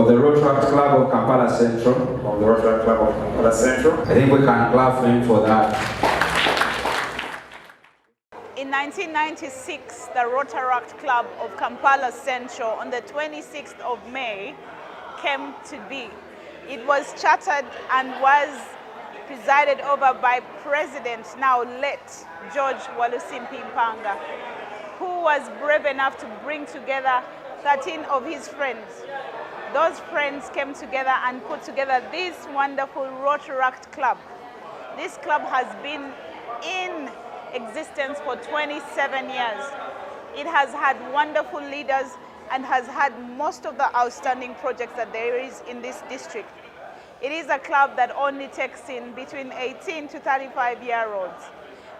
the Rotaract Club of Kampala Central. From the Rotaract Club of Kampala Central. I think we can clap for him for that. In 1996, the Rotaract Club of Kampala Central on the 26th of May came to be. It was chartered and was presided over by President, now late, George Walusimpi Mpanga, who was brave enough to bring together 13 of his friends. Those friends came together and put together this wonderful Rotaract Club. This club has been in existence for 27 years. It has had wonderful leaders and has had most of the outstanding projects that there is in this district. It is a club that only takes in between 18 to 35-year-olds.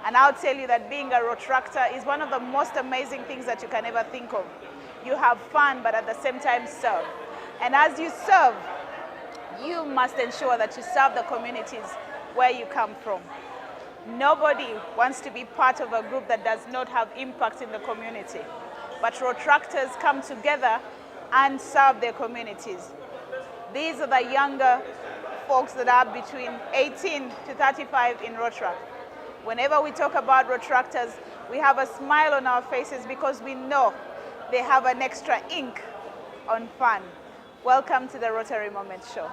And I'll tell you that being a Rotaractor is one of the most amazing things that you can ever think of. You have fun, but at the same time serve. And as you serve, you must ensure that you serve the communities where you come from. Nobody wants to be part of a group that does not have impact in the community. But Rotaractors come together and serve their communities. These are the younger folks that are between 18 to 35 in Rotaract. Whenever we talk about Rotaractors, we have a smile on our faces because we know they have an extra ink on fun. Welcome to the Rotary Moment Show.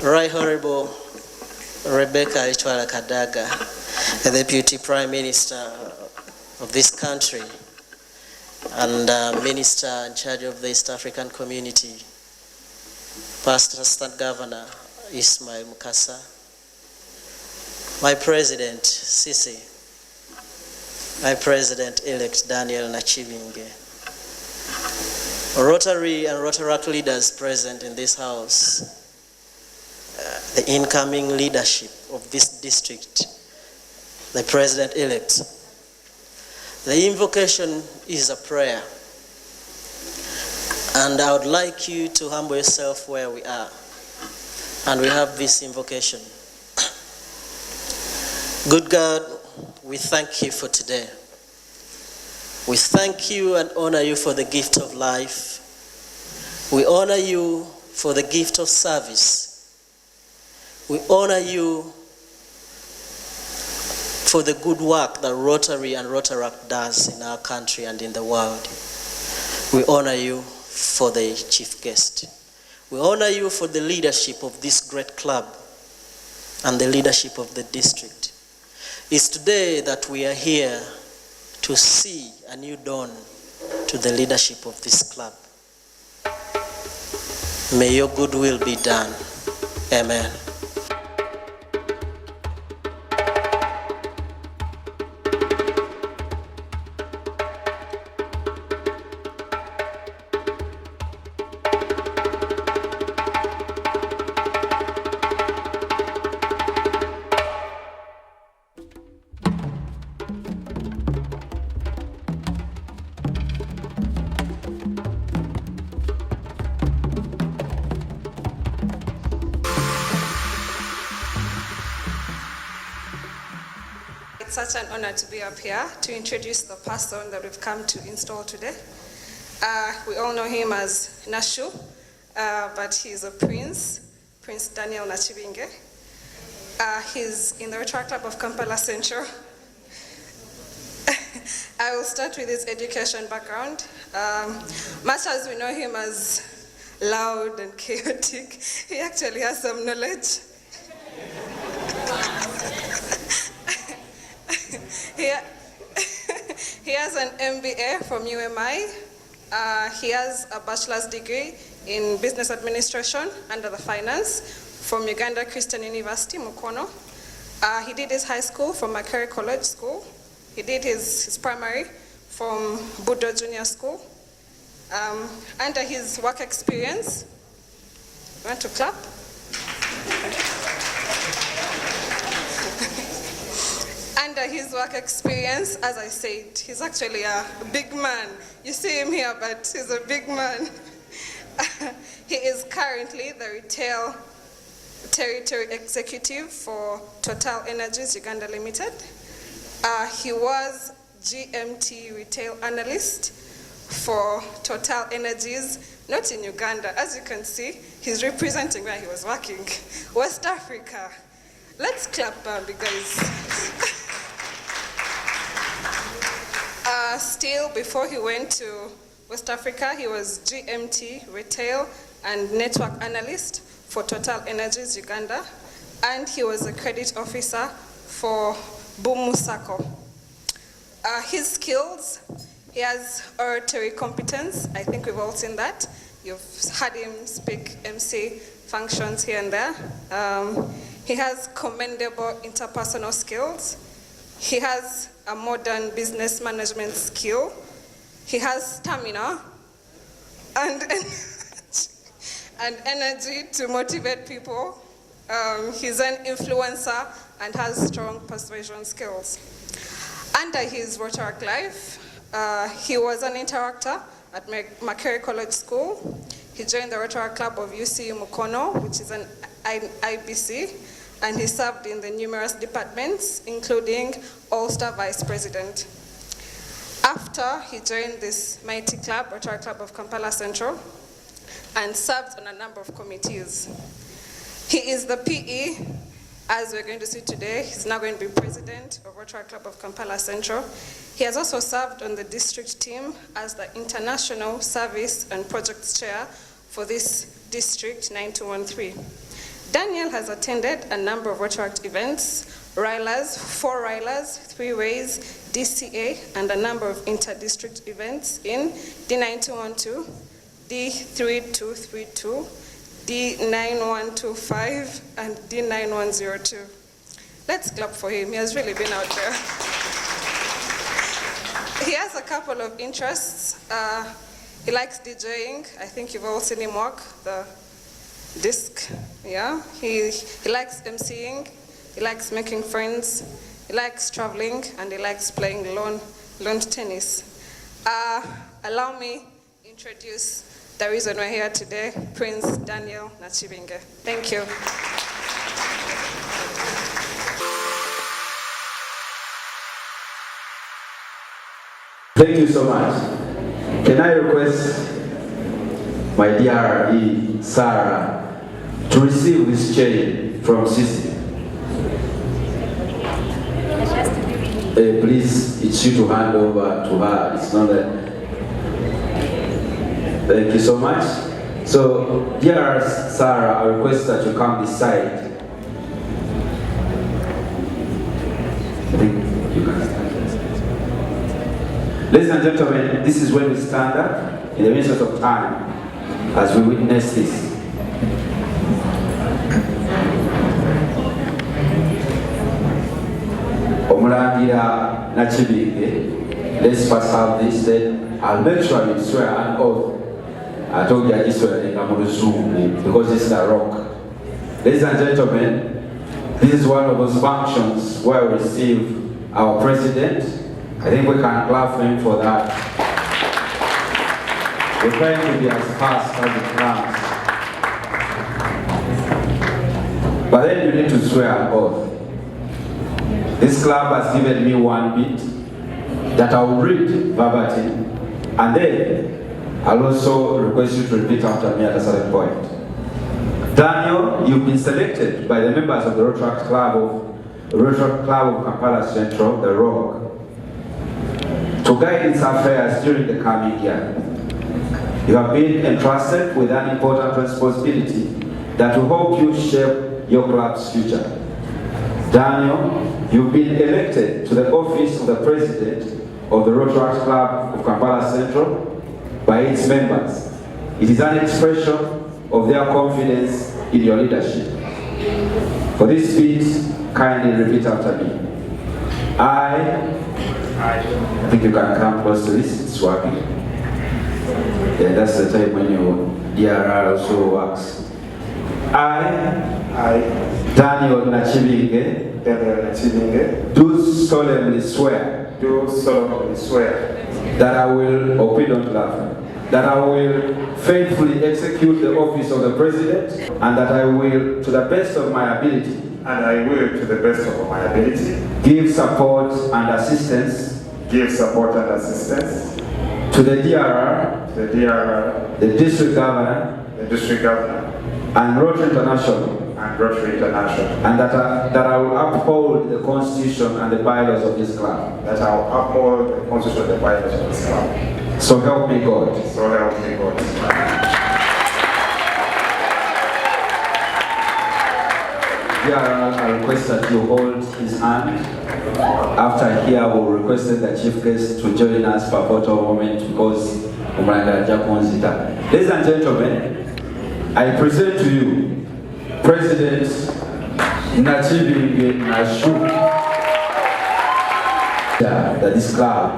Right Honorable Rebecca Itwala Kadaga, the Deputy Prime Minister of this country and Minister in charge of the East African Community, Past Assistant Governor Ismail Mukasa, my President Sisi, my President-elect Daniel Nachibinge, Rotary and Rotaract leaders present in this house, the incoming leadership of this district, the President-elect. The invocation is a prayer, and I would like you to humble yourself where we are, and we have this invocation. Good God, we thank you for today. We thank you and honor you for the gift of life. We honor you for the gift of service. We honor you for the good work that Rotary and Rotaract does in our country and in the world. We honor you for the chief guest. We honor you for the leadership of this great club and the leadership of the district. It's today that we are here to see a new dawn to the leadership of this club. May your good will be done. Amen. It's such an honor to be up here to introduce the person that we've come to install today. We all know him as Nashu, but he's a Prince Daniel Nachibinge. He's in the Rotaract Club of Kampala Central. I will start with his education background. Much as we know him as loud and chaotic, he actually has some knowledge. He has an MBA from UMI. He has a bachelor's degree in business administration under the finance from Uganda Christian University, Mukono. He did his high school from Makerere College School. He did his primary from Budo Junior School. Under his work experience, you want to clap? Under his work experience, as I said, he's actually a big man. You see him here, but he's a big man. He is currently the retail territory executive for Total Energies Uganda Limited. He was GMT retail analyst for Total Energies, not in Uganda. As you can see, he's representing where he was working, West Africa. Let's clap, guys. Still, before he went to West Africa, he was GMT retail and network analyst for Total Energies Uganda, and he was a credit officer for Bumu Sacco. His skills, he has oratory competence. I think we've all seen that. You've heard him speak MC functions here and there. He has commendable interpersonal skills. He has a modern business management skill. He has stamina and energy to motivate people. He's an influencer and has strong persuasion skills. Under his Rotaract life, he was an interactor at Makerere College School. He joined the Rotaract Club of UCU Mukono, which is an IBC, and he served in the numerous departments, including All-Star Vice President. After he joined this mighty club, Rotaract Club of Kampala Central, and served on a number of committees. He is the PE, as we're going to see today. He's now going to be president of Rotaract Club of Kampala Central. He has also served on the district team as the International Service and Projects Chair for this district 9213. Daniel has attended a number of Rotaract events, RILAs, 4 RILAs, 3 ways, DCA, and a number of inter-district events in D9212, D3232, D9125, and D9102. Let's clap for him. He has really been out there. He has a couple of interests. He likes DJing. I think you've all seen him work the disc. Yeah. He likes MCing. He likes making friends. He likes traveling, and he likes playing lawn tennis. Allow me to introduce the reason we're here today, Prince Daniel Nachibinge. Thank you. Thank you so much. Can I request my dear Sarah to receive this chain from Sisi? Please, it's you to hand over to her. It's not that. Thank you so much. So, dear Sarah, I request that you come this side. I think you can stand. Ladies and gentlemen, this is when we stand up in the interest of time as we witness this. Omulangira Nachibinge, let's first have this, then I'll make sure you swear an oath. I told you I just swear because this is a rock. Ladies and gentlemen, this is one of those functions where we receive our president. I think we can clap for him for that. We're trying to be as fast as it comes. But then you need to swear an oath. This club has given me one bit that I will read verbatim, and then I'll also request you to repeat after me at a certain point. Daniel, you've been selected by the members of the Rotaract Club of Kampala Central, the ROG, to guide its affairs during the coming year. You have been entrusted with an important responsibility that will help you shape your club's future. Daniel, you've been elected to the office of the President of the Rotaract Club of Kampala Central by its members. It is an expression of their confidence in your leadership. For this speech, kindly repeat after me. I think you can come close to this, it's working. Yeah, that's the time when your DRR also works. I, Daniel Nachibinge, do solemnly swear that I will, oh, don't laugh, that I will faithfully execute the office of the President, and that I will, to the best of my ability, give support and assistance to the DRR, the District Governor, and Rotary International, and that I will uphold the Constitution and the bylaws of this club. So help me God. I request that you hold his hand. After here, we'll request the chief guest to join us for a photo moment because ladies and gentlemen, I present to you President Nachibinge Nashu that this club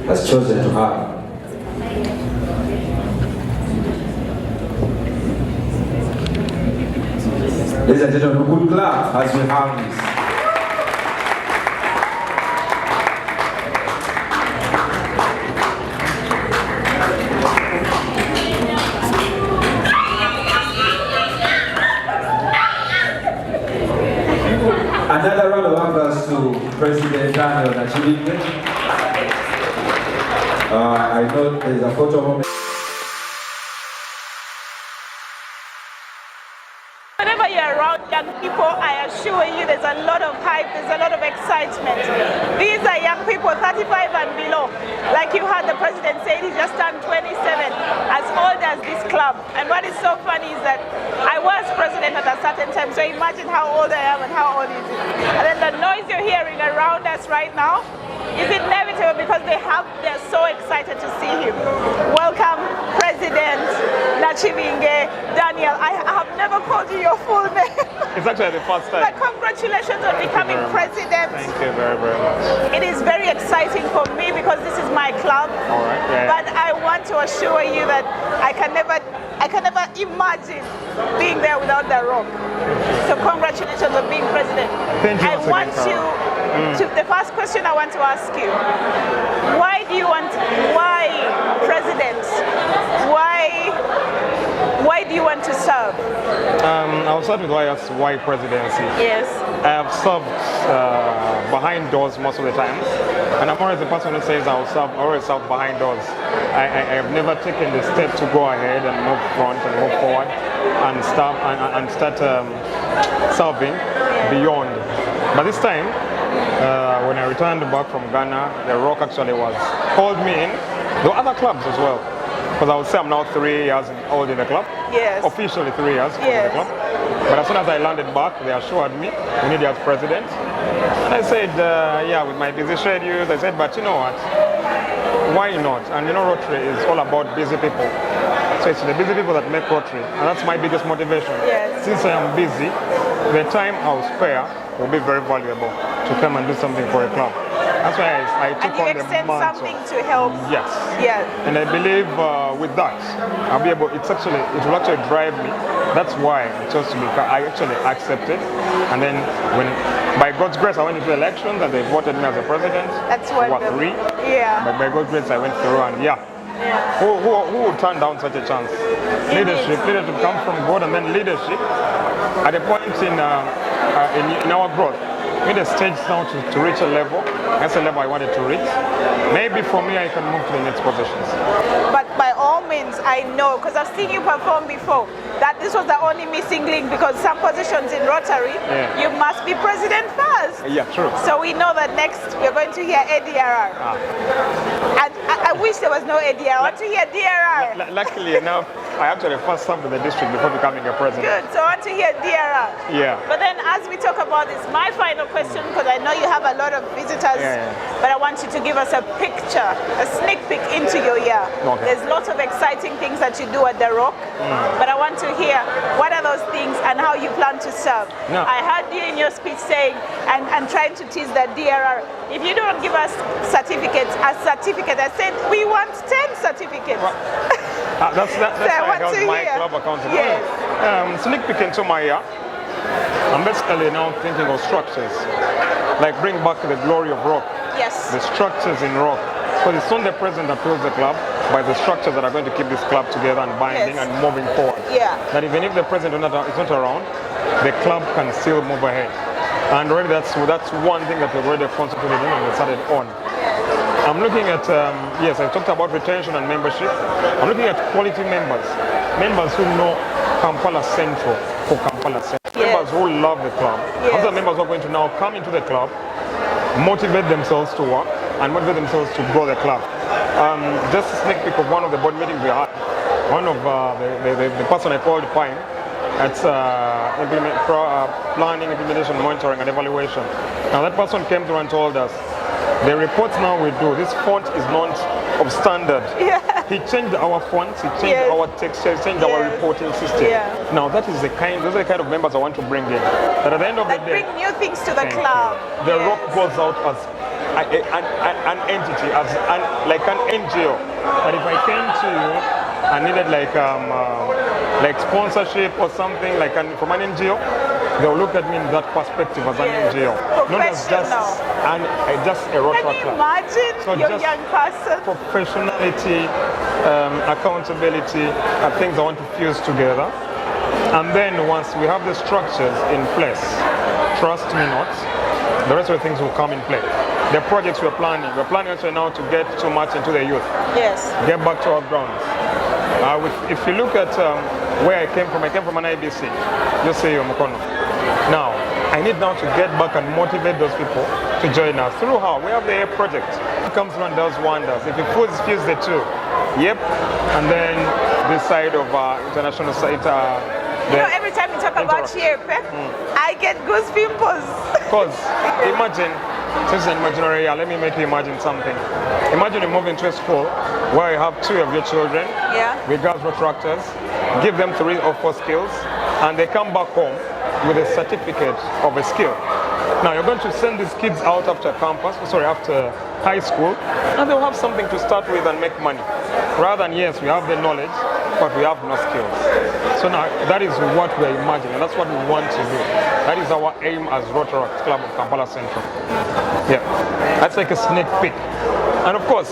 has chosen to have. Ladies and gentlemen, a good clap as we have this. Another round of applause to President Daniel Nachibinge. I know there's a photo moment. Whenever you're around young people, I assure you there's a lot of hype, there's a lot of excitement. These are young people 35 and below. Like you heard the President say, he just turned 27, as old as this club. And what is so funny is that I was president at a certain time, so imagine how old I am and how old he is. And then the noise you're hearing around us right now is inevitable because they're so excited to see him. Welcome, President Nachibinge Daniel. I have never called you your full name. It's actually the first time. But congratulations on becoming president. Thank you very, very much. It is very exciting for me because this is my club. All right. Yeah. But I want to assure you that I can never imagine being there without the rock. So congratulations on being president. Thank you. I want the first question I want to ask you, why president? Why do you want to serve? I'll start with why presidency. Yes. I have served behind doors most of the time, and I'm always the person who says always serve behind doors. I have never taken the step to go ahead and move front and move forward and start serving beyond. But this time, when I returned back from Ghana, the Rock actually called me in. There were other clubs as well. Because I would say I'm now 3 years old in the club. Yes. Officially 3 years in the club. But as soon as I landed back, they assured me we need you as president. And I said, yeah, with my busy schedules, I said, but you know what? Why not? And you know, Rotary is all about busy people. So it's the busy people that make Rotary. And that's my biggest motivation. Yes. Since I am busy, the time I'll spare will be very valuable to come and do something for a club. That's why I took on the mantle. And you extend something to help. Yes. Yeah. And I believe with that, I'll be able. It will actually drive me. That's why I chose to be. I actually accepted, and then by God's grace, I went into elections and they voted me as a president. That's wonderful. 3. Yeah. But by God's grace, I went through, and yeah. Who would turn down such a chance? Leadership comes from God, and then leadership at a point in our growth. We need a stage now to reach a level. That's the level I wanted to reach. Maybe for me, I can move to the next positions. But by all means, I know, because I've seen you perform before, that this was the only missing link, because some positions in Rotary, you must be president first. first. Yeah, true. So we know that next we're going to hear ADRR. And I wish there was no ADRR. I want to hear DRR. Luckily enough, I actually first served in the district before becoming a president. Good. So I want to hear DRR. Yeah. But then as we talk about this, my final question, because I know you have a lot of visitors, but I want you to give us a picture, a sneak peek into your year. Okay. There's lots of exciting things that you do at the Rock, but I want to hear what are those things and how you plan to serve. No. I heard you in your speech saying and trying to tease that DRR. If you don't give us certificates, a certificate, I said we want 10 certificates. Well, that's So why I want held to my hear. club accountable. Yes. Sneak peek into my year. I'm basically now thinking of structures, like bring back the glory of Rock. Yes. The structures in Rock. Because it's not the president that builds the club, but the structures that are going to keep this club together and binding Yes. and moving forward. Yeah. That even if the president is not around, the club can still move ahead. And already that's one thing that we've already concentrated on and decided on. I'm looking at, yes, I talked about retention and membership. I'm looking at quality members. Members who know Kampala Central for Kampala Central. Yes. Members who love the club. Yes. Other members who are going to now come into the club, motivate themselves to work, and motivate themselves to grow the club. Just a sneak peek of one of the board meetings we had. One of the person I called Pine, that's planning, implementation, monitoring, and evaluation. Now that person came through and told us, the reports now we do, this font is not of standard. Yeah. He changed our fonts, he changed Yes. our texture, he changed our Yes. reporting system. Yeah. Now that is those are the kind of members I want to bring in. That at the end of That the day, bring new things to the Thank club. you. The Yes. Rock goes out as an entity, like an NGO. That if I came to you and needed like sponsorship or something from an NGO, they'll look at me in that perspective as an Yes. NGO, not as just just a Rotaract Can you club. imagine So your just young person? Professionality, accountability, are things I want to fuse together. And then once we have the structures in place, trust me not, the rest of the things will come in play. The projects we're planning actually now to get too much into the youth, Yes. get back to our grounds. If you look at where I came from an IBC, just say Mukono. Now, I need now to get back and motivate those people to join us. Through how? We have the A project. It comes through and does wonders. If it fuse the two, yep. And then this side of international side, You know, every time you talk about Interact. Chiepe, I get goose pimples. Because imagine, since an imaginary year, let me make you imagine something. Imagine you move into a school where you have 2 of your children, Yeah. with girls Rotaractors, give them 3 or 4 skills, and they come back home with a certificate of a skill. Now you're going to send these kids out after after high school, and they'll have something to start with and make money. Rather than, yes, we have the knowledge, but we have no skills. So now that is what we're imagining, and that's what we want to do. That is our aim as Rotaract Club of Kampala Central. Yeah, that's like a sneak peek. And of course,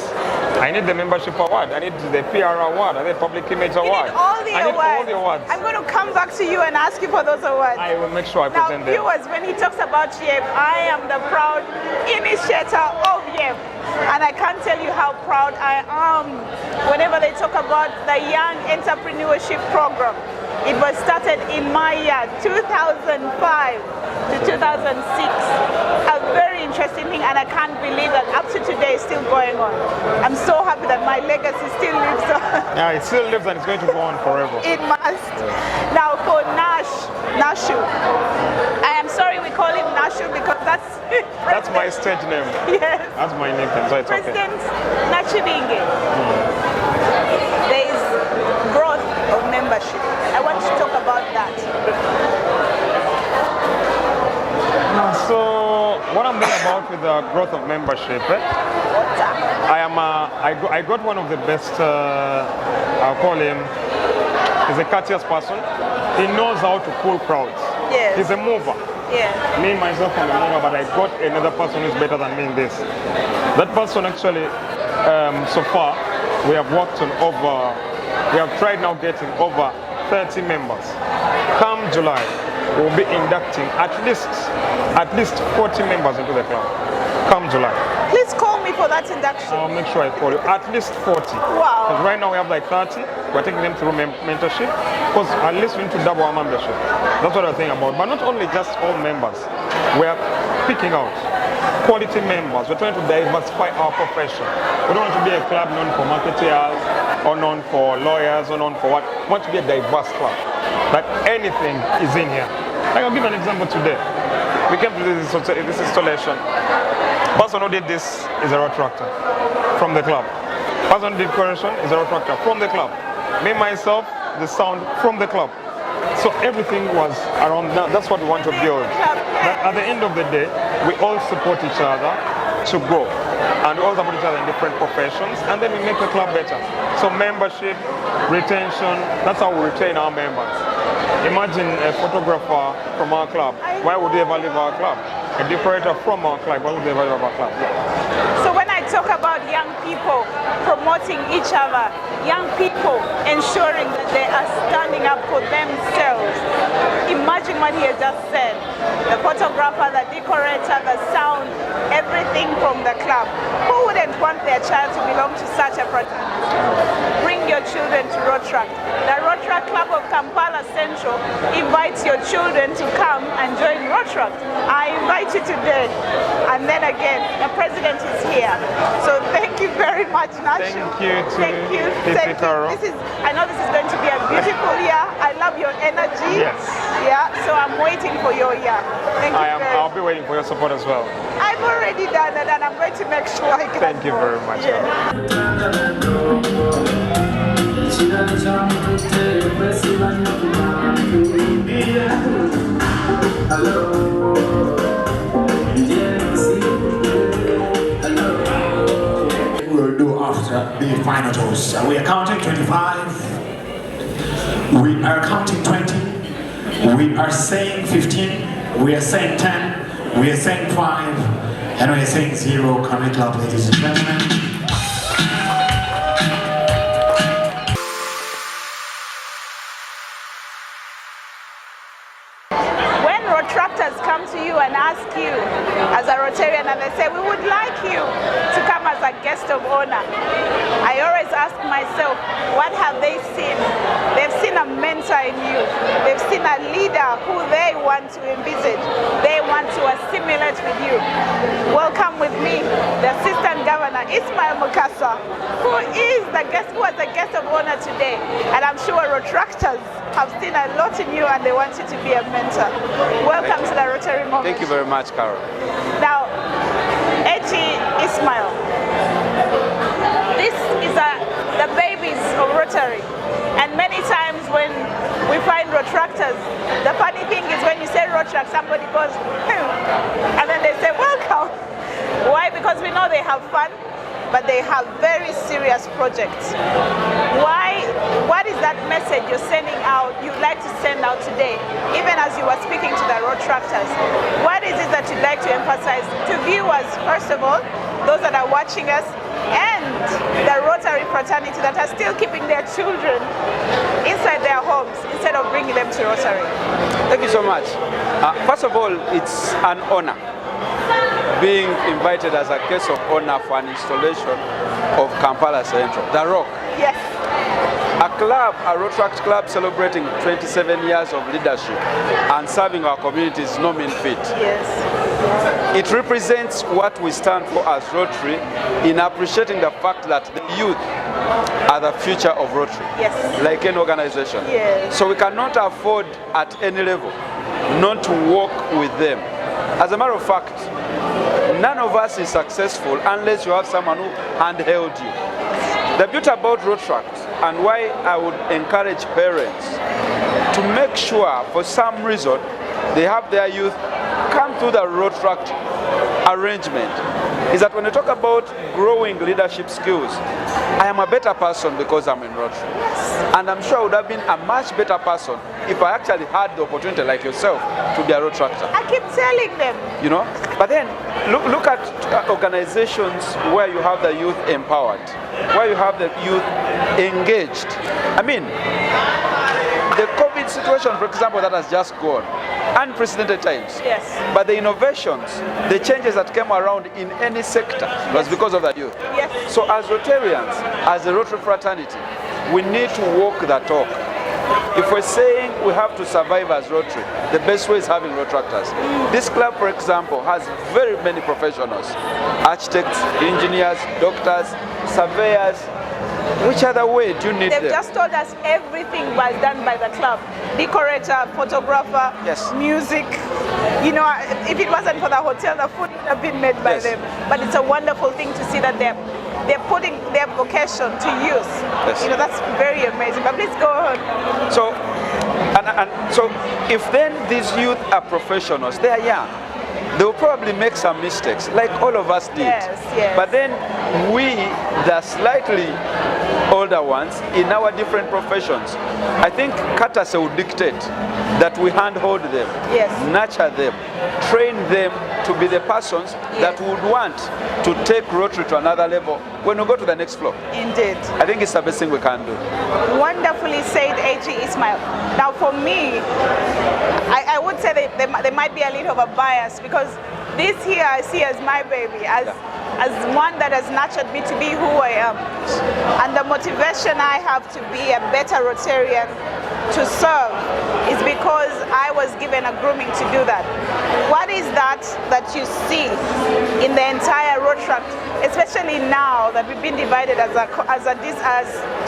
I need the membership award, I need the PR award, I need public image You award. need all the I need awards. all the awards. I'm going to come back to you and ask you for those awards. I will make sure I Now, present them. viewers, when he talks about YEP, I am the proud initiator of YEP. And I can't tell you how proud I am whenever they talk about the Young Entrepreneurship Program. It was started in my year, 2005 to 2006. A very interesting thing, and I can't believe that up to today it's still going on. I'm so happy that my legacy still lives on. Yeah, it still lives and it's going to go on forever. It must. Now for Nashu. I am sorry we call him Nashu because That's my stage name. Yes. That's my nickname, so it's okay. President Nachibinge. There is growth of membership. I want to talk about that. So what I'm doing about with the growth of membership, I got one of the best, I'll call him, he's a courteous person. He knows how to pull crowds. Yes. He's a mover. Yeah. Me, myself, I'm a mover, but I got another person who's better than me in this. That person actually, so far, we have tried now getting over 30 members. Come July, we'll be inducting at least 40 members into the club. Come July. Please call me for that induction. I'll make sure I call you. At least 40. Wow. Because right now we have like 30. We're taking them through mentorship. Because at least we need to double our membership. That's what I'm thinking about. But not only just all members. We are picking out quality members. We're trying to diversify our profession. We don't want to be a club known for marketeers or known for lawyers or known for what. We want to be a diverse club. That anything is in here. I'll give an example today. We came to this installation. The person who did this is a Rotaractor from the club. The person who did decoration is a Rotaractor from the club. Me, myself, the sound from the club. So everything was around that. That's what we want to build. That at the end of the day, we all support each other to grow. And we all support each other in different professions. And then we make the club better. So membership, retention, that's how we retain our members. Imagine a photographer from our club. Why would they ever leave our club? A decorator from our club. Why would they ever leave our club? So when I talk about young people promoting each other, young people ensuring that they are standing up for themselves, imagine what he has just said. The photographer, the decorator, the sound, everything from the club. Who wouldn't want their child to belong to such a fraternity? Bring your children to Rotaract. The Rotaract Club of Kampala Central invites your children to come and join Rotaract. I invite you today. And then again, the president is here. So thank you very much, Nashu. Thank you. Thank you. Thank you. I know this is going to be a beautiful year. I love your energy. Yes. Yeah, so I'm waiting for your year. Thank you. I'll be waiting for your support as well. I've already done it and I'm going to make sure I get Thank you very much. We'll do after the final toast. We are counting 25. We are counting 20. We are saying 15. We are saying 10. We are saying 5. And we are saying 0. Can we clap, ladies and gentlemen? Rotaractors come to you and ask you as a Rotarian and they say, we would like you to come as a guest of honor. I always ask myself, what have they seen? They've seen a mentor in you. They've seen a leader who they want to envisage. They want to assimilate with you. Welcome with me, the Assistant Governor, Ismail Mukasa, who was the guest of honor today. And I'm sure Rotaractors have seen a lot in you and they want you to be a mentor. Welcome to the Rotary moment. Thank you very much, Carol. Now, Echi Ismail, this is the babies of Rotary. And many times when we find Rotaractors, the funny thing is when you say Rotaract, somebody goes, and then they say, welcome. Why? Because we know they have fun, but they have very serious projects. Why? What is that message you're sending out, you'd like to send out today, even as you were speaking to the Rotaractors? What is it that you'd like to emphasize to viewers, first of all, those that are watching us, and the Rotary fraternity that are still keeping their children inside their homes instead of bringing them to Rotary? Thank you so much. First of all, it's an honor being invited as a guest of honor for an installation of Kampala Central, the Rock. Yes. A club, a Rotaract club celebrating 27 years of leadership and serving our community is no mean feat. Yes. It represents what we stand for as Rotary in appreciating the fact that the youth are the future of Rotary. Yes. Like any organization. Yes. So we cannot afford at any level not to work with them. As a matter of fact, none of us is successful unless you have someone who handheld you. The beauty about Rotaract and why I would encourage parents to make sure for some reason they have their youth come through the Rotaract arrangement is that when you talk about growing leadership skills, I am a better person because I'm in Rotary. And I'm sure I would have been a much better person if I actually had the opportunity like yourself to be a Rotaractor. I keep telling them. You know? But then look at organizations where you have the youth empowered, where you have the youth engaged. I mean, the COVID situation, for example, that has just gone, unprecedented times. Yes. But the innovations, the changes that came around in any sector was because of the youth. Yes. So as Rotarians, as a Rotary fraternity, we need to walk the talk. If we're saying we have to survive as Rotary, the best way is having Rotaractors. This club, for example, has very many professionals. Architects, engineers, doctors, surveyors. Which other way do you need They've them? just told us everything was done by the club. Decorator, photographer, Yes. music. You know, if it wasn't for the hotel, the food would have been made by Yes. them. But it's a wonderful thing to see that they're putting their vocation to use. Yes. You know, that's very amazing. But please go on. So, and so if then these youth are professionals, they are young. They will probably make some mistakes, like all of us did. Yes, yes. But then we, the slightly older ones, in our different professions, I think courtesy would dictate that we handhold them, Yes. nurture them, train them to be the persons that would want to take Rotary to another level when we go to the next floor. Indeed. I think it's the best thing we can do. Wonderfully said, A.G. Ismail. Now for me, I would say there might be a little of a bias because this here I see as my baby, as one that has nurtured me to be who I am. And the motivation I have to be a better Rotarian, to serve, is because I was given a grooming to do that. What is that you see in the entire Rotaract, especially now that we've been divided as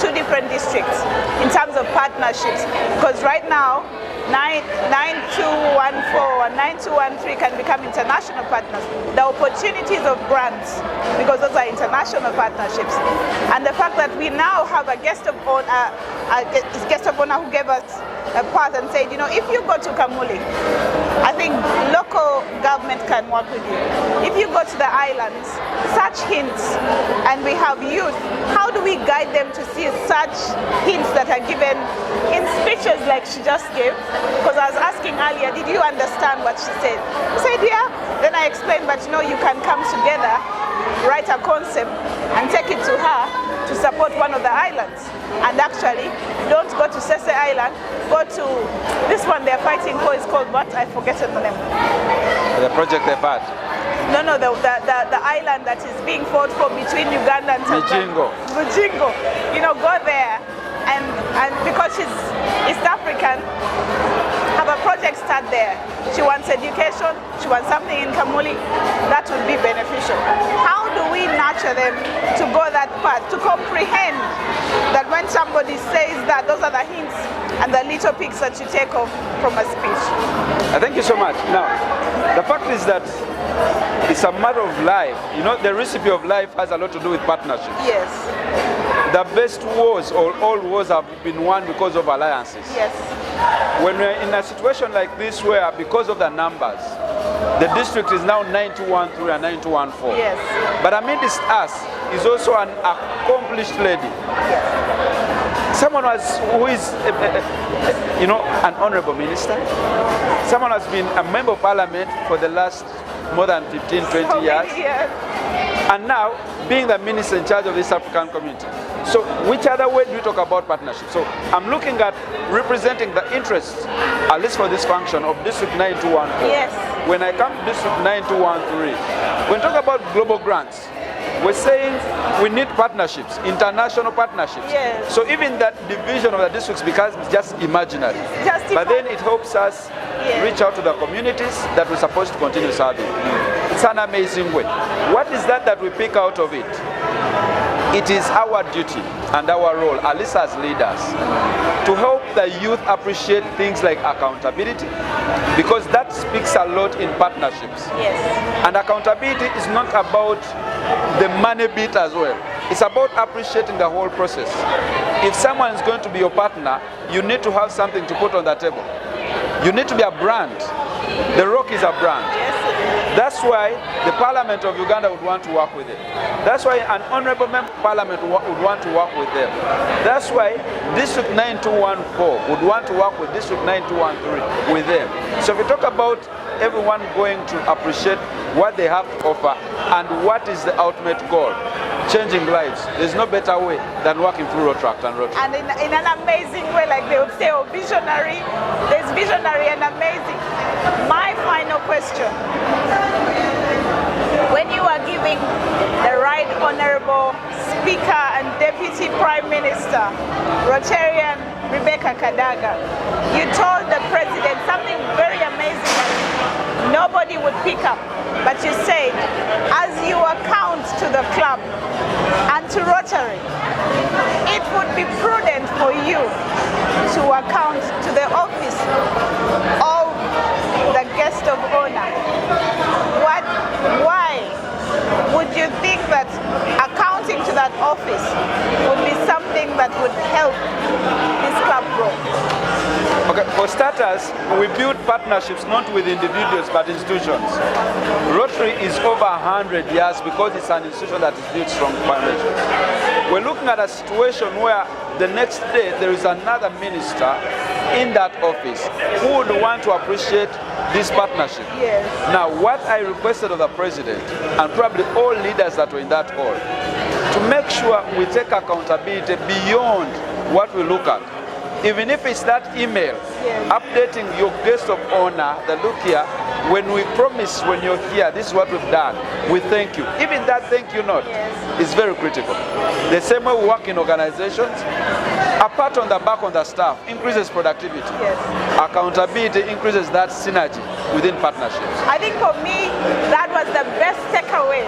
two different districts in terms of partnerships? Because right now, 9214 and 9213 can become international partners. The opportunities of grants, because those are international partnerships, and the fact that we now have a guest of honor who gave us a pass and said, you know, if you go to Kamuli, I think local government can work with you. If you go to the islands, such hints, and we have youth, how do we guide them to see such hints that are given in speeches like she just gave? Because I was asking earlier, did you understand what she said? She said, yeah. Then I explained, but you know, you can come together, write a concept, and take it to her to support one of the islands. And actually, don't go to Sese Island, go to this one they're fighting for, is called what? I forget the name. The project they've had. No, the island that is being fought for between Uganda and Tanzania. Mujingo. You know, go there. And because she's East African, have a project start there. She wants education, she wants something in Kamuli, that would be beneficial. How do we nurture them to go that path, to comprehend that when somebody says that, those are the hints and the little pics that you take off from a speech? Thank you so much. Now, the fact is that it's a matter of life. You know, the recipe of life has a lot to do with partnerships. Yes. The best wars, or all wars, have been won because of alliances. Yes. When we're in a situation like this where, because of the numbers, the district is now 9213 and 9214. Yes. But amidst us is also an accomplished lady. Yes. Someone who is, you know, an honorable minister. Someone has been a member of parliament for the last more than 15, 20 years. And now, being the minister in charge of this African community. So, which other way do we talk about partnership? So, I'm looking at representing the interests, at least for this function, of District 9214. Yes. When I come to District 9213, when we talk about global grants, we're saying we need partnerships, international partnerships. Yes. So even that division of the districts becomes just imaginary. But then it helps us reach out to the communities that we're supposed to continue serving. It's an amazing way. What is that we pick out of it? It is our duty and our role, at least as leaders, to help the youth appreciate things like accountability, because that speaks a lot in partnerships. Yes. And accountability is not about the money bit as well. It's about appreciating the whole process. If someone is going to be your partner, you need to have something to put on the table. You need to be a brand. The Rock is a brand. Yes. That's why the Parliament of Uganda would want to work with it. That's why an honorable member of Parliament would want to work with them. That's why District 9214 would want to work with District 9213 with them. So if we talk about everyone going to appreciate what they have to offer and what is the ultimate goal, changing lives, there's no better way than working through Rotaract and Rotary. And in an amazing way, like they would say, oh, visionary. There's visionary and amazing. My final question. When you are giving the Right Honorable Speaker and Deputy Prime Minister, Rotarian Rebecca Kadaga, you told the president something very amazing that nobody would pick up. But you said, as you account to the club and to Rotary, it would be prudent for you to account to the office of the guest of honor. Why would you think that accounting to that office would be something that would help this club grow? Okay, for starters, we build partnerships not with individuals but institutions. Rotary is over 100 years because it's an institution that is built strong foundations. We're looking at a situation where the next day there is another minister in that office who would want to appreciate this partnership. Yes. Now, what I requested of the president and probably all leaders that were in that hall, to make sure we take accountability beyond what we look at. Even if it's that email, yes, updating your guest of honor, that look here, when we promise when you're here, this is what we've done, we thank you. Even that thank you note, yes, is very critical. The same way we work in organizations, a pat on the back on the staff increases productivity. yes. Accountability increases that synergy within partnerships. I think for me, that was the best takeaway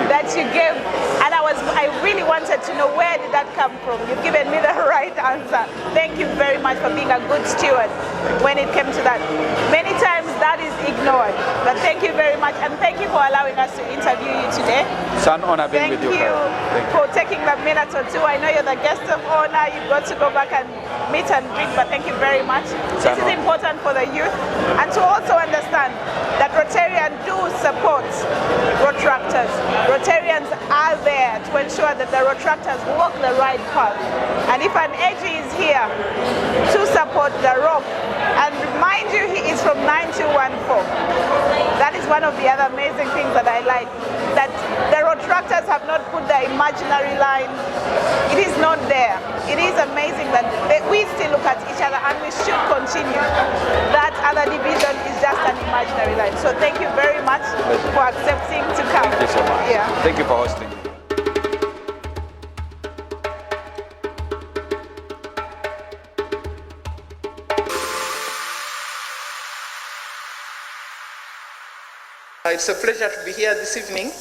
that you gave. And I really wanted to know, where did that come from? You've given me the right answer. Thank you very much for being a good steward when it came to that. Many times that is ignored. But thank you very much. And thank you for allowing us to interview you today. It's an honor being with you, Carol. Thank you for taking the minute or two. I know you're the guest of honor. You've got to go back and meet and greet, but thank you very much. This is important for the youth, and to also understand that Rotarians do support Rotaractors. Rotarians are there to ensure that the Rotaractors walk the right path. And if an AG is here to support the ROC, and remind you, he is from 9214. That is one of the other amazing things that I like, that the Rotaractors have not put the imaginary line. It is not there. It is amazing that we still look at each other, and we should continue. That other division is just an imaginary line. So thank you very much for accepting to come. Thank you so much. Yeah. Thank you for hosting. It's a pleasure to be here this evening,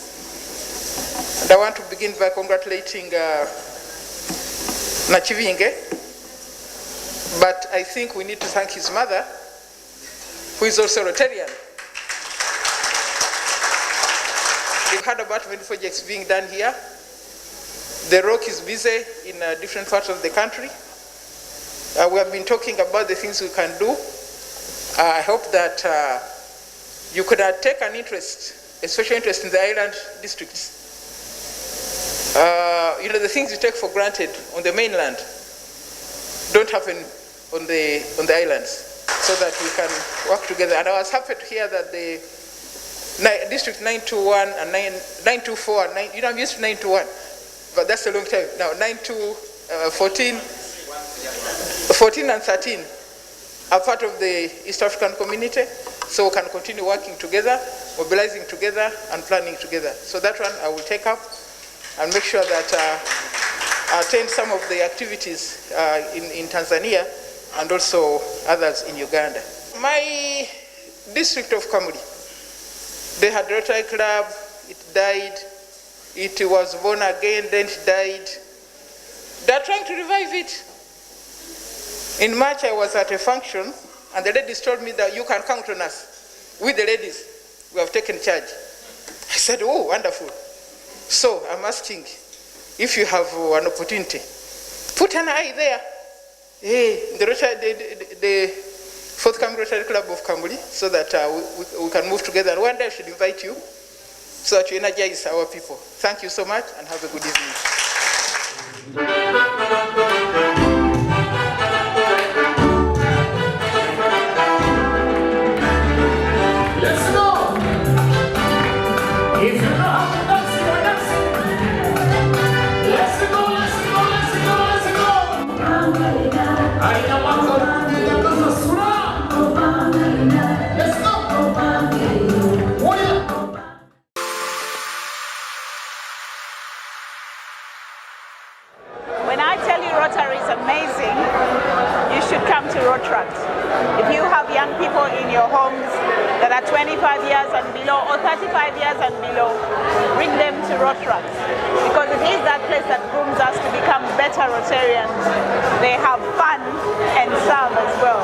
and I want to begin by congratulating Nachivinge, but I think we need to thank his mother, who is also Rotarian. We've heard about many projects being done here. The ROC is busy in different parts of the country. We have been talking about the things we can do. I hope that you could take an interest, a special interest in the island districts. The things you take for granted on the mainland don't happen on the islands, so that we can work together. And I was happy to hear that the District 921 and 924, I'm used to 921, but that's a long time. Now 14 and 13 are part of the East African community, so we can continue working together, mobilizing together, and planning together. So that one I will take up and make sure that I attend some of the activities in Tanzania and also others in Uganda. My district of Kamuli, they had Rotary Club, it died, it was born again, then it died. They're trying to revive it. In March, I was at a function, and the ladies told me that you can count on us. We, the ladies, we have taken charge. I said, oh, wonderful. So I'm asking, if you have an opportunity, put an eye there. Hey, the forthcoming Rotary Club of Kamuli, so that we can move together. And one day I should invite you, so that you energize our people. Thank you so much, and have a good evening. When I tell you Rotary is amazing, you should come to Rotaract. If you have young people in your homes that are 25 years and below or 35 years and below, bring them to Rotaract, because it is that place that grooms us to become better Rotarians. They have fun and serve as well.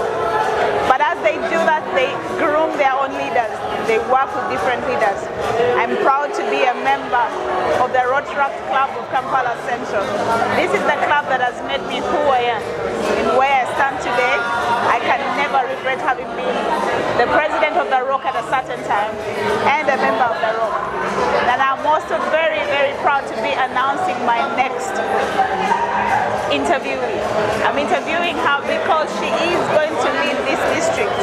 But as they do that, they groom their own leaders. They work with different leaders. I'm proud to be a member of the Rotaract Club of Kampala Central. This is the club that has made me who I am and where I stand today. I can never regret having been the president of the ROC at a certain time and a member of the ROC. And I'm also very, very proud to be announcing my next interviewee. I'm interviewing her because she is going to lead this district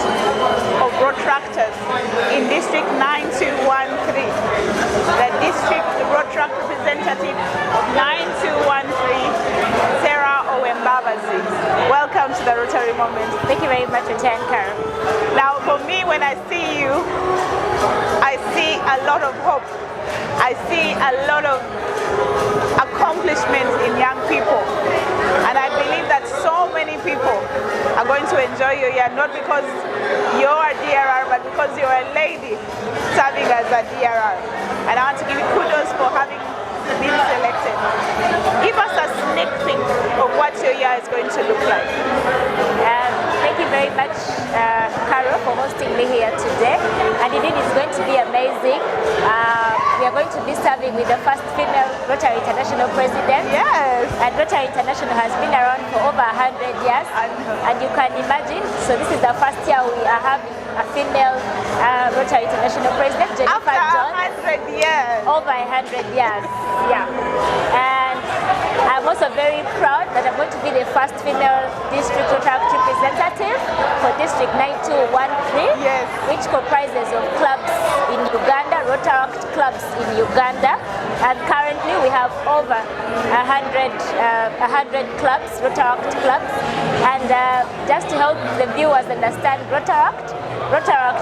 of Rotaractors in District 9213. The district Rotaract representative of 9213, Sarah Owembabazi. Welcome to the Rotary Moment. Thank you very much, Rotary Carol. Now, for me, when I see you, I see a lot of hope. I see a lot of accomplishment in young people. And I believe that so many people are going to enjoy you here, not because you're a DRR, but because you're a lady serving as a DRR. And I want to give you kudos for having been selected. Give us a sneak peek of what your year is going to look like. Thank you very much, Carol, for hosting me here today. And indeed, it's going to be amazing. We are going to be serving with the first female Rotary International president. Yes. And Rotary International has been around for over 100 years. And you can imagine, so this is the first year we are having a female Rotary International president, Jennifer Jones. After 100 years. Over 100 years, yeah. And I'm also very proud that I'm going to be the first female district Rotaract representative for District 9213, yes, which comprises of clubs in Uganda, Rotaract clubs in Uganda. And currently we have over 100 clubs, Rotaract clubs. And just to help the viewers understand Rotaract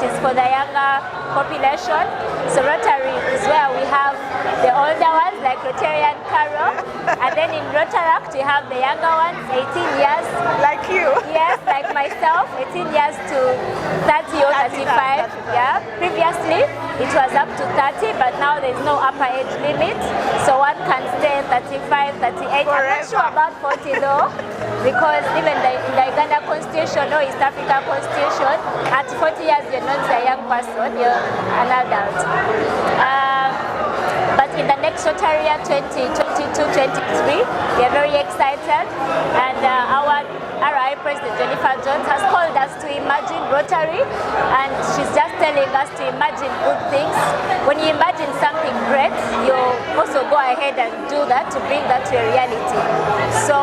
is for the younger population. So Rotary is where we have the older ones like Rotary and Carol, and then in Rotaract we have the younger ones, 18 years. Like you? Yes, like myself, 18 years to 30 or 35. Yeah. Previously it was up to 30, but now there's no upper age limit. So one can stay 35, 38. Forever. I'm not sure about 40 though, because even in the Uganda Constitution or East Africa Constitution, at 40 years you're not a young person, you're an adult. But in the next Rotary 2022-23, we are very excited, and our RI President Jennifer Jones has called us to imagine Rotary, and she's just telling us to imagine good things. When you imagine something great, you also go ahead and do that to bring that to a reality. So,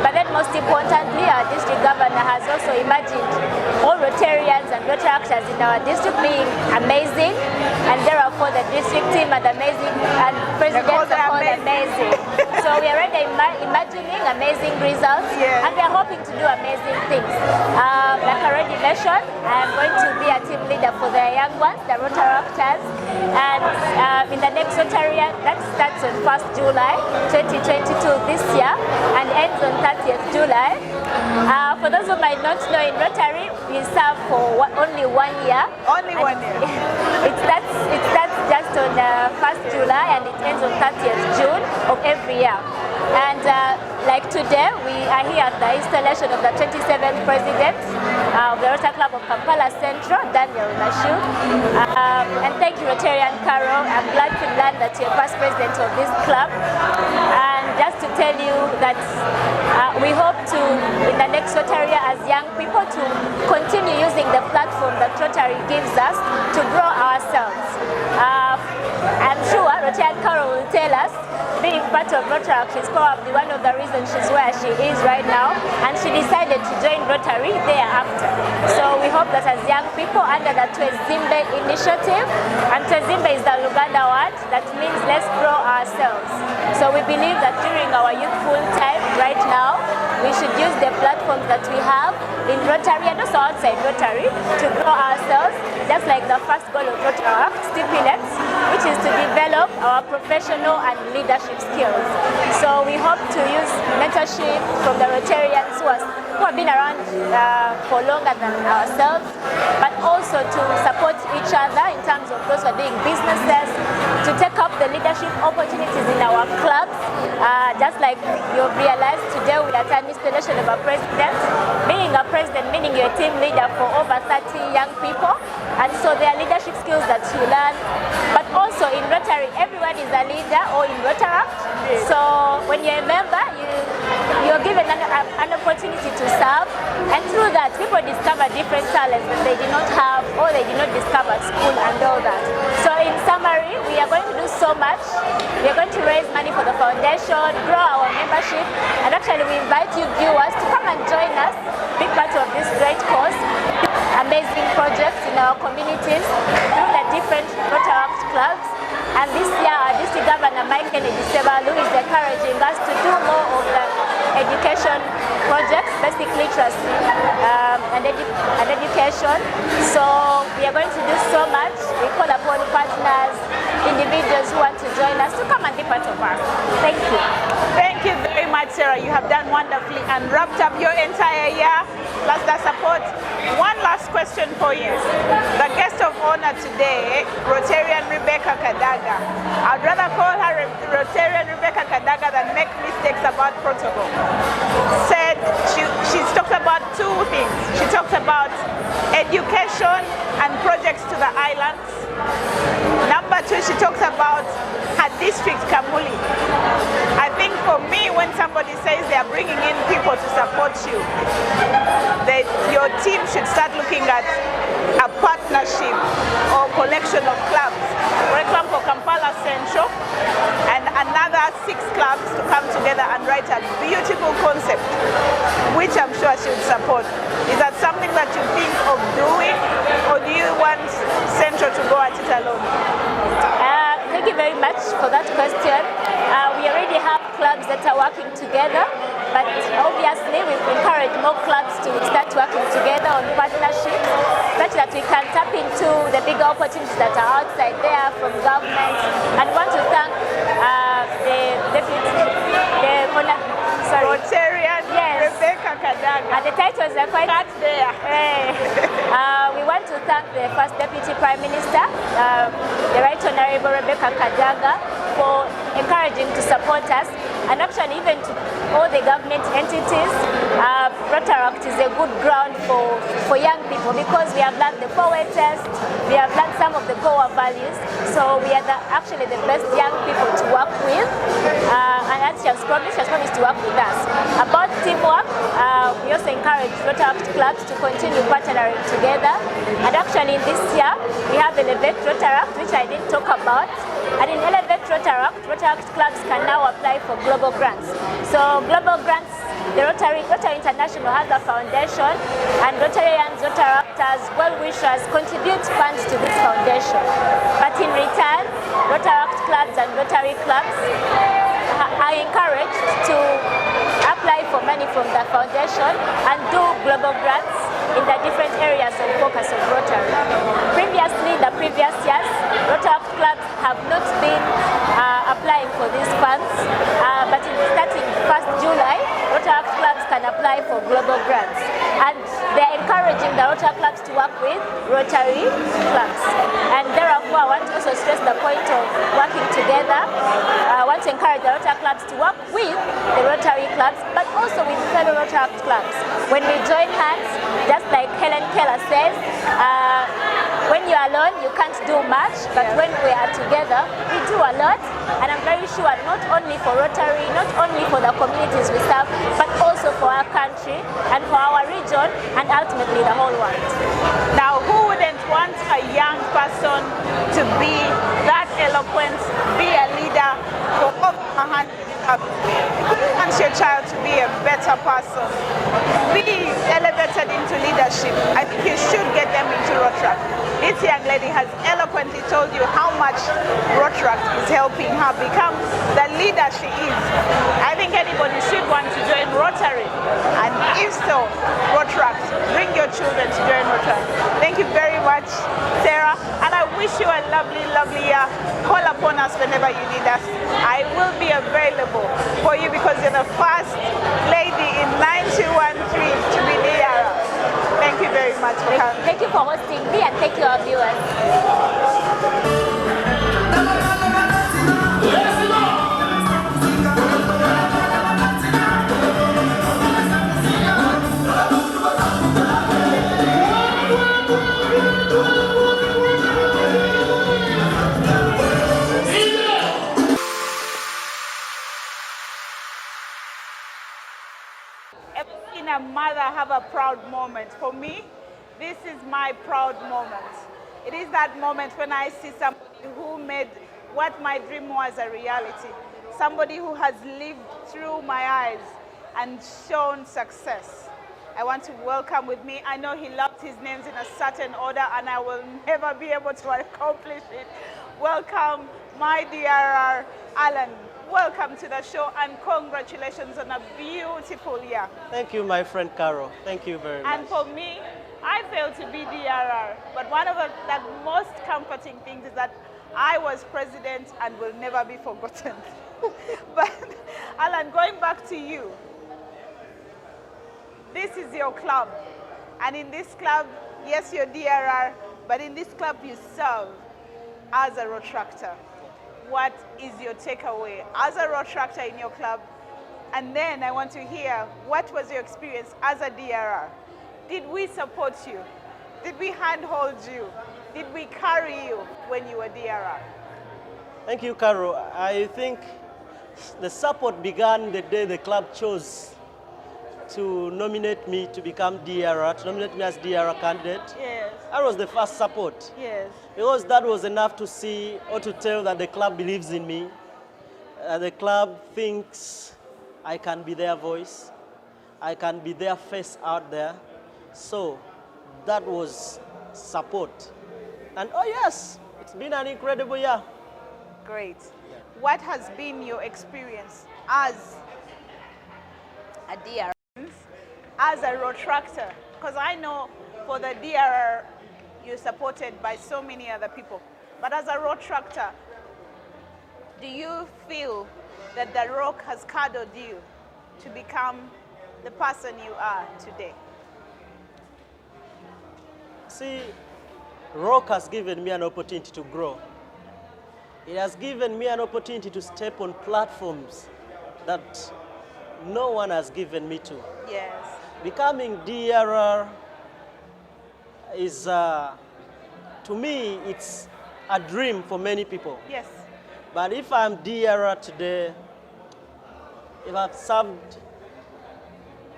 but then most importantly, our district governor has also imagined all Rotarians and Rotaractors in our district being amazing, and therefore the district team are amazing, and presidents are called amazing. So we are already imagining amazing results, yes, and we are hoping to do amazing things. Like I already mentioned, I am going to be a team leader for the young ones, the Rotaractors, and in the next Rotarian, that starts on 1st July 2022 this year and ends on 30th July. For those who might not know, in Rotary, we serve for only 1 year. Only 1 year. It starts just on 1st July and it ends on 30th June of every year. And like today, we are here at the installation of the 27th president of the Rotary Club of Kampala Central, Daniel Nashu. And thank you, Rotary and Carol. I'm glad to learn that you're past president of this club. And just to tell you that we hope to, in the next Rotary, as young people, to continue using the platform that Rotary gives us to grow ourselves. I'm sure Rotary and Carol will tell us being part of Rotaract is probably one of the reasons she's where she is right now, and she decided to join Rotary thereafter. So we hope that as young people under the Twezimbe initiative, and Twezimbe is the Luganda word, that means let's grow ourselves. So we believe that during our youthful time right now, we should use the platforms that we have in Rotary and also outside Rotary to grow ourselves, just like the first goal of Rotaract stipulates, which is to develop our professional and leadership skills. So we hope to use mentorship from the Rotarians who are been around for longer than ourselves, but also to support each other in terms of those who are doing businesses, to take up the leadership opportunities in our clubs. Just like you've realized, today we are at an installation of a president. Being a president, meaning you're a team leader for over 30 young people, and so there are leadership skills that you learn. But also in Rotary, everyone is a leader, or in Rotaract. So when you're a member, you're given an opportunity to serve, and through that, people discover different talents that they did not have or they did not discover at school and all that. So in summary, we are going to do so much. We are going to raise money for the foundation, grow our membership, and actually we invite you viewers to come and join us, be part of this great cause, amazing projects in our communities through the different Rotaract clubs. And this year, our District Governor Mike Kennedy Sebalu is encouraging us to do more of the education projects, basic literacy and education. So we are going to do so much. We call upon partners, individuals who want to join us to come and be part of us. Thank you. Thank you very much, Sarah. You have done wonderfully and wrapped up your entire year, plus the support. One last question for you. The guest of honor today, Rotarian Rebecca Kadaga. I'd rather call her Rotarian Rebecca Kadaga than make mistakes about protocol. Said she's talked about two things. She talked about education and projects to the islands. Number two, she talks about her district, Kamuli. I think for me, when somebody says they are bringing in people to support you, that your team should start looking at a partnership or collection of clubs. For example, Kampala Central and another 6 clubs to come together and write a beautiful concept, which I'm sure she would support. Is that something that you think of doing, or do you want Central to go at it alone? Thank you very much for that question. We already have clubs that are working together, but obviously we've encouraged more clubs to start working together on partnerships, such that we can tap into the bigger opportunities that are outside there from government. And we want to thank Rotarian, yes, Rebecca Kadaga. And the titles are quite out there. We want to thank the First Deputy Prime Minister, the Right Honorable Rebecca Kadaga, for encouraging to support us, and actually even to all the government entities. Rotaract is a good ground for young people, because we have learned the core test, we have learned some of the core values, so we are actually the best young people to work with, and as she has promised to work with us. About teamwork, we also encourage Rotaract clubs to continue partnering together, and actually this year we have Elevate Rotaract, which I didn't talk about. And in Elevate Rotaract, Rotaract clubs can now apply for global grants. So global grants, the Rotary International has a foundation, and Rotarians, Rotaractors, well-wishers contribute funds to this foundation. But in return, Rotaract clubs and Rotary clubs are encouraged to apply for money from the foundation and do global grants in the different areas of focus of Rotary. Previously, the previous years, Rotaract clubs have not been applying for these funds, but starting 1st July, Rotaract clubs can apply for global grants. And they're encouraging the Rotary clubs to work with Rotary clubs. And therefore, I want to also stress the point of working together. I want to encourage the Rotary clubs to work with the Rotary clubs, but also with fellow Rotaract clubs. When we join hands, just like Helen Keller says, when you're alone, you can't do much, but when we are together, we do a lot. And I'm very sure not only for Rotary, not only for the communities we serve, but also for our country and for our region, and ultimately the whole world. Now, who wouldn't want a young person to be that eloquent, be a leader for over 100 years? Who wants your child to be a better person, be elevated into leadership? I think you should get them into Rotaract. This young lady has eloquently told you how much Rotaract is helping her become the leader she is. I think anybody should want to join Rotary, and if so, Rotaract. Bring your children to join Rotary. Thank you very much, Sarah, and I wish you a lovely, lovely year. Call upon us whenever you need us. I will be available for you, because you're the first lady in 9213 to be you for hosting me, and thank you, our viewers. Seeing a mother have a proud moment. For me, this is my proud moment. It is that moment when I see somebody who made what my dream was a reality. Somebody who has lived through my eyes and shown success. I want to welcome with me. I know he loved his names in a certain order and I will never be able to accomplish it. Welcome, my DRR, Alan. Welcome to the show and congratulations on a beautiful year. Thank you, my friend Carol. Thank you very much. And for me, I failed to be DRR, but one of the most comforting things is that I was president and will never be forgotten. But Alan, going back to you, this is your club. And in this club, yes, you're DRR, but in this club you serve as a Rotaractor. What is your takeaway as a Rotaractor in your club? And then I want to hear, what was your experience as a DRR? Did we support you? Did we handhold you? Did we carry you when you were DRR? Thank you, Carol. I think the support began the day the club chose to nominate me to become DRR, to nominate me as DRR candidate. Yes. That was the first support. Yes. Because that was enough to see or to tell that the club believes in me. The club thinks I can be their voice. I can be their face out there. So that was support. And oh yes, it's been an incredible year. Great. What has been your experience as a DRR, as a Rotaractor? Because I know for the DRR, you're supported by so many other people. But as a Rotaractor, do you feel that the rock has cuddled you to become the person you are today? See, rock has given me an opportunity to grow. It has given me an opportunity to step on platforms that no one has given me to. Yes. Becoming DRR is, to me, it's a dream for many people. Yes. But if I'm DRR today, if I've served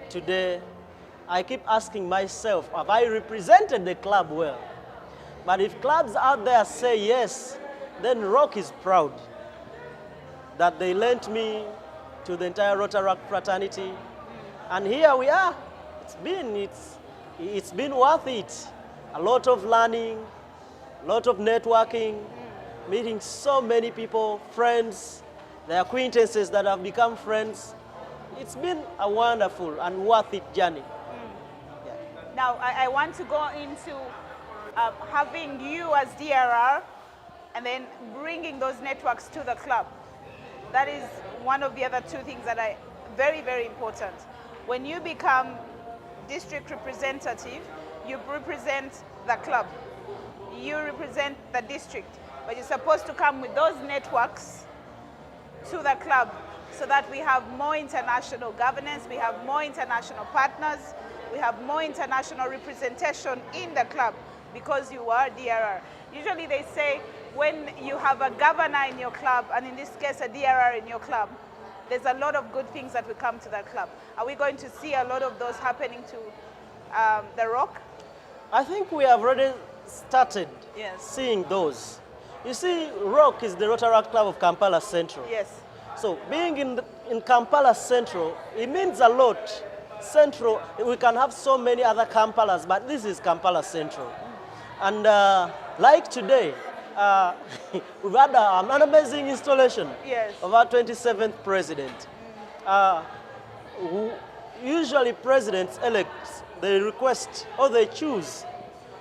today, I keep asking myself, have I represented the club well? But if clubs out there say yes, then Rock is proud that they lent me to the entire Rotaract fraternity. And here we are. It's been worth it. A lot of learning, a lot of networking, meeting so many people, friends, the acquaintances that have become friends. It's been a wonderful and worth it journey. Yeah. Now, I want to go into having you as DRR and then bringing those networks to the club. That is one of the other two things that are very, very important. When you become district representative, you represent the club. You represent the district. But you're supposed to come with those networks to the club so that we have more international governance, we have more international partners, we have more international representation in the club because you are DRR. Usually they say when you have a governor in your club, and in this case a DRR in your club, there's a lot of good things that will come to that club. Are we going to see a lot of those happening to the Rock? I think we have already started seeing those. You see, Rock is the Rotaract Club of Kampala Central. Yes. So being in Kampala Central, it means a lot. Central, we can have so many other Kampalas, but this is Kampala Central. And like today, we've had an amazing installation of our 27th president. Usually presidents-elects, they request or they choose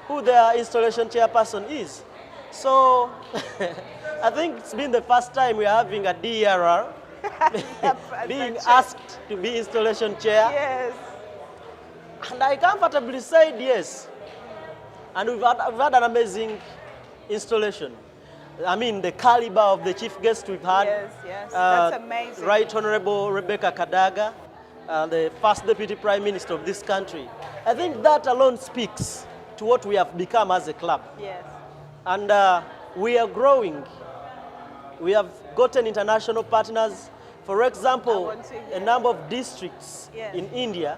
who their installation chairperson is. So I think it's been the first time we are having a DRR being asked to be installation chair. Yes. And I comfortably said yes. And we've had an amazing installation. I mean, the caliber of the chief guest we've had. Yes, that's amazing. Right Honorable Rebecca Kadaga, the first Deputy Prime Minister of this country. I think that alone speaks to what we have become as a club. Yes. And we are growing. We have gotten international partners. For example, a number of districts in India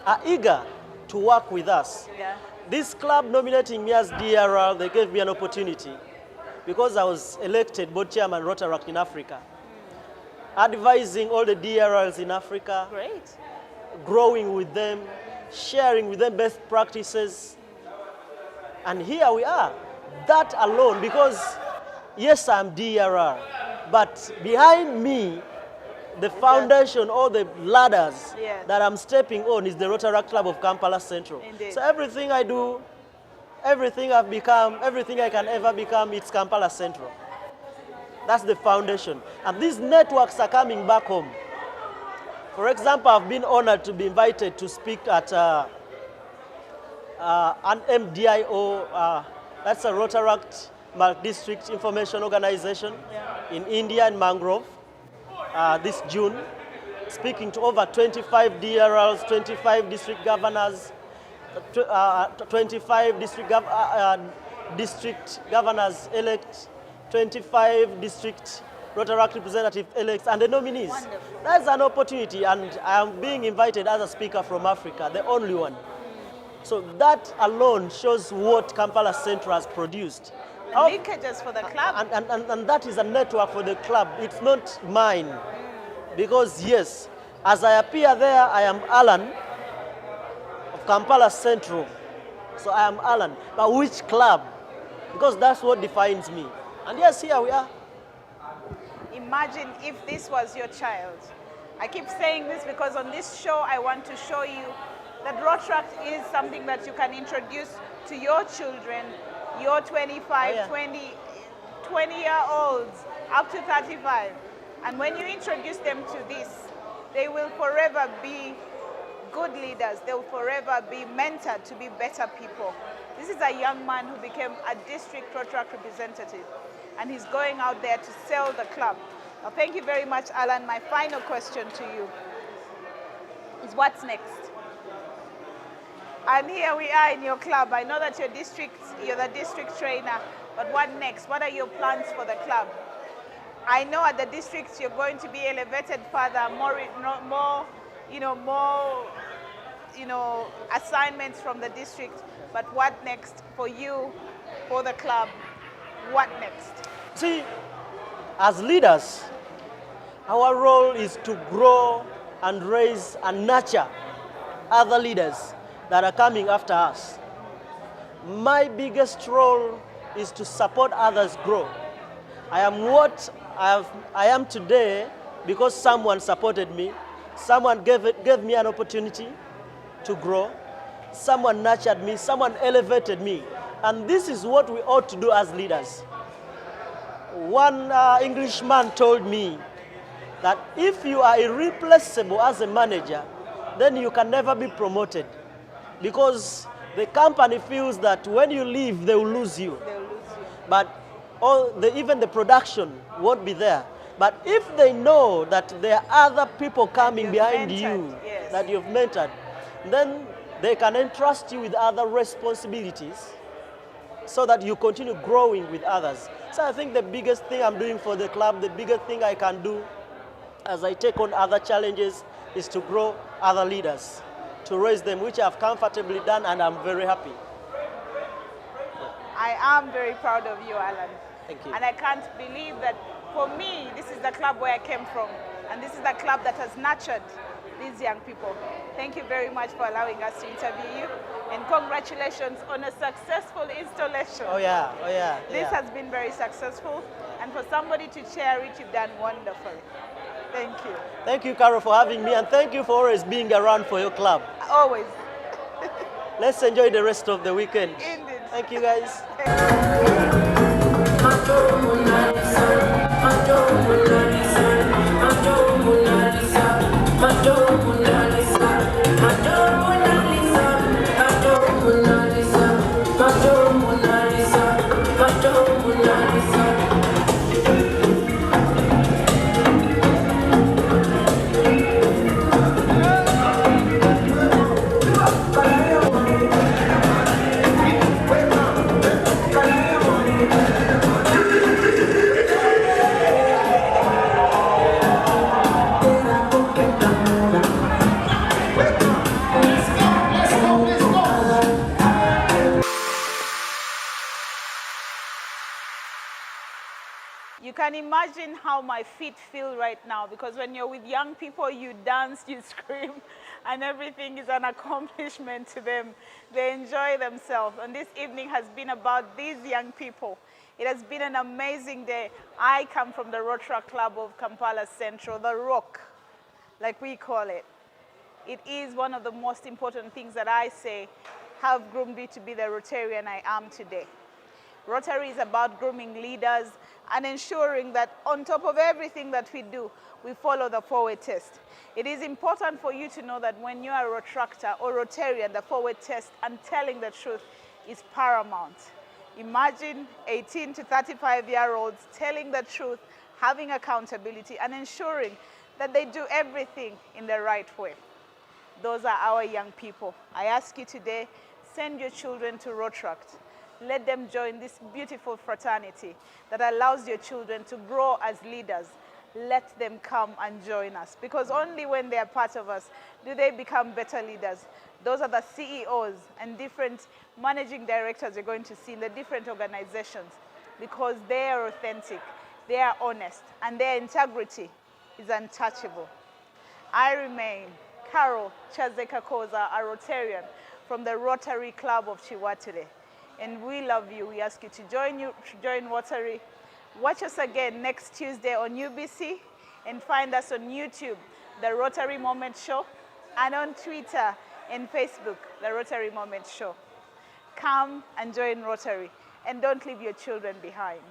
are eager to work with us. Yeah. This club nominating me as DRL, they gave me an opportunity because I was elected board chairman Rotaract in Africa, advising all the DRLs in Africa, Great. growing with them, sharing with them best practices. And here we are. That alone, because yes, I'm DRR, but behind me, the foundation or the ladders that I'm stepping on is the Rotaract Club of Kampala Central. Indeed. So everything I do, everything I've become, everything I can ever become, it's Kampala Central. That's the foundation. And these networks are coming back home. For example, I've been honored to be invited to speak at an MDIO, that's a Rotaract Multi-District Information Organization in India and Mangrove. This June, speaking to over 25 DRLs, 25 district governors, 25 district governors elect, 25 district Rotaract representative elects, and the nominees. Wonderful. That's an opportunity, and I am being invited as a speaker from Africa, the only one. So that alone shows what Kampala Central has produced. Linkages for the club. And that is a network for the club. It's not mine. Because yes, as I appear there, I am Alan of Kampala Central. So I am Alan. But which club? Because that's what defines me. And yes, here we are. Imagine if this was your child. I keep saying this because on this show, I want to show you that Rotaract is something that you can introduce to your children, your 25, 20-year-olds, up to 35. And when you introduce them to this, they will forever be good leaders. They will forever be mentored to be better people. This is a young man who became a district Rotaract representative, and he's going out there to sell the club. Now, thank you very much, Alan. My final question to you is what's next? And here we are in your club. I know that you're the district trainer, but what next? What are your plans for the club? I know at the districts you're going to be elevated further, more assignments from the district. But what next for you, for the club? What next? See, as leaders, our role is to grow and raise and nurture other leaders that are coming after us. My biggest role is to support others grow. I am what I am today because someone supported me. Someone gave me an opportunity to grow. Someone nurtured me. Someone elevated me. And this is what we ought to do as leaders. One Englishman told me that if you are irreplaceable as a manager, then you can never be promoted. Because the company feels that when you leave, they will lose you. They'll lose you. But even the production won't be there. But if they know that there are other people coming behind you that you've mentored, then they can entrust you with other responsibilities so that you continue growing with others. So I think the biggest thing I'm doing for the club, the biggest thing I can do as I take on other challenges is to grow other leaders, to raise them, which I've comfortably done, and I'm very happy. I am very proud of you, Alan. Thank you. And I can't believe that for me, this is the club where I came from. And this is the club that has nurtured these young people. Thank you very much for allowing us to interview you. And congratulations on a successful installation. Oh yeah. This has been very successful. And for somebody to chair it, you've done wonderfully. Thank you. Thank you, Carol, for having me. And thank you for always being around for your club. Always. Let's enjoy the rest of the weekend. Indeed. Thank you, guys. My can imagine how my feet feel right now, because when you're with young people, you dance, you scream, and everything is an accomplishment to them. They enjoy themselves. And this evening has been about these young people. It has been an amazing day. I come from the Rotaract Club of Kampala Central, the Rock, like we call it. It is one of the most important things that I say have groomed me to be the Rotarian I am today. Rotary is about grooming leaders and ensuring that on top of everything that we do, we follow the forward test. It is important for you to know that when you are a Rotaractor or Rotarian, the forward test and telling the truth is paramount. Imagine 18 to 35-year-olds telling the truth, having accountability, and ensuring that they do everything in the right way. Those are our young people. I ask you today, send your children to Rotaract. Let them join this beautiful fraternity that allows your children to grow as leaders. Let them come and join us, because only when they are part of us do they become better leaders. Those are the CEOs and different managing directors you're going to see in the different organizations, because they are authentic, they are honest, and their integrity is untouchable. I remain Carol Chazeka Koza, a Rotarian from the Rotary Club of Chiwatire. And we love you. We ask you to join Rotary. Watch us again next Tuesday on UBC, and find us on YouTube, The Rotary Moment Show, and on Twitter and Facebook, The Rotary Moment Show. Come and join Rotary, and don't leave your children behind.